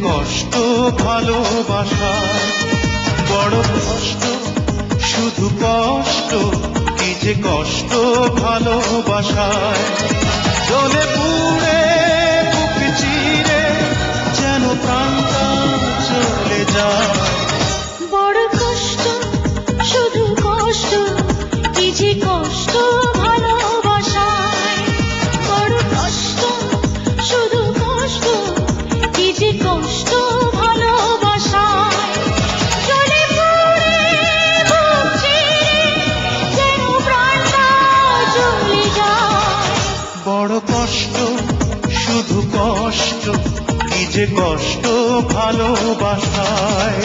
কষ্ট ভালোবাসায়, বড় কষ্ট শুধু কষ্ট, কি যে কষ্ট ভালোবাসায়। জ্বলে পুড়ে বুক চিরে যেন প্রাণটা চলে যায়। বড় কষ্ট শুধু কষ্ট, কি যে কষ্ট ভালোবাসায়। বড় কষ্ট শুধু কষ্ট, কি যে কষ্ট ভালোবাসায়। জ্বলে পুড়ে বুক চিরে যেন প্রাণটা চলে যায়। বড় কষ্ট শুধু কষ্ট, কি যে কষ্ট ভালোবাসায়।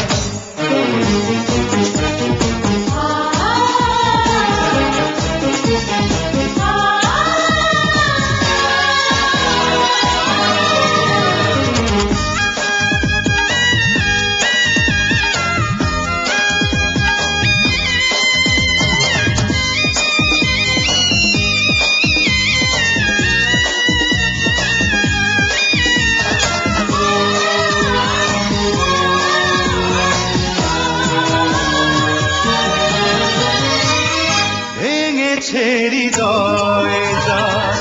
ভেঙেছে হৃদয় যার,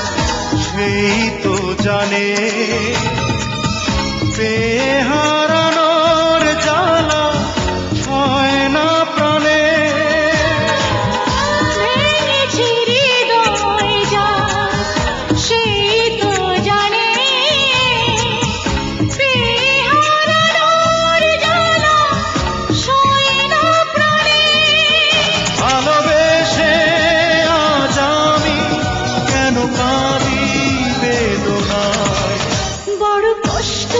সেই তো জানে পেয়ে হারানোর জ্বালা হয় না প্রাণে। ভেঙেছে হৃদয় যার, সেই তো জানে পেয়ে হারানোর জ্বালা সয় না প্রাণে। ভালোবেসে আজ আমি কেন কাঁদি বেদনায়। বড় কষ্ট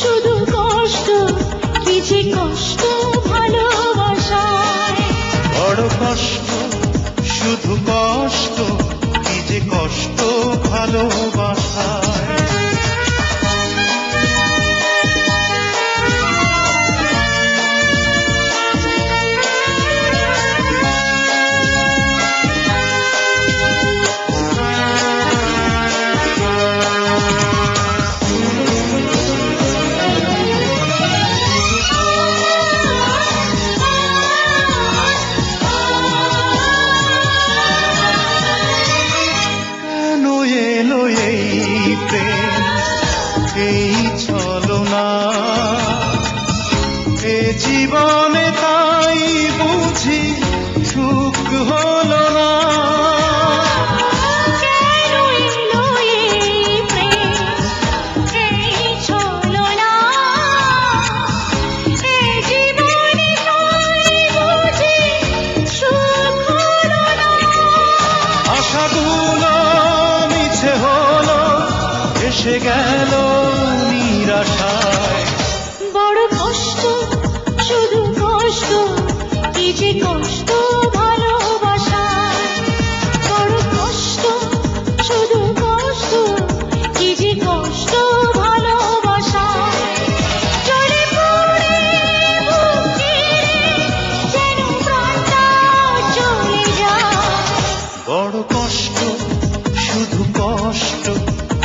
শুধু কষ্ট, কি যে কষ্ট ভালোবাসায়। বড় কষ্ট শুধু কষ্ট, কি যে কষ্ট ভালোবাসায়। কেন এলো এই প্রেম, এই ছলনা এ জীবনে, তাই বুঝি সুখ হলো না। কেন এলো এই প্রেম, এই ছলনা, এ জীবনে তাই বুঝি সুখ হলো না। আশাগুলো মিছে হলো, এসে গেল নিরাশায়। বড় কষ্ট শুধু কষ্ট, কি যে কষ্ট ভালোবাসায়। বড় কষ্ট শুধু কষ্ট, কি যে কষ্ট ভালোবাসায়। জ্বলে পুড়ে বুক চিরে যেন প্রাণটা চলে যায়। বড় কষ্ট শুধু কষ্ট,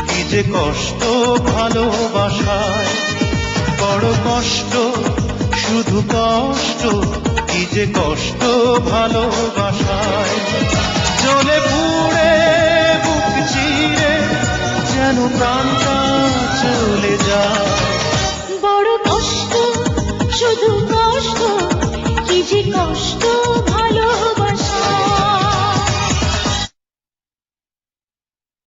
কি যে কষ্ট ভালোবাসায়। বড় কষ্ট শুধু কষ্ট, কি যে কষ্ট ভালোবাসায়। জ্বলে পুড়ে বুক চিরে যেন প্রাণটা চলে যায়। বড় কষ্ট শুধু কষ্ট, কি যে কষ্ট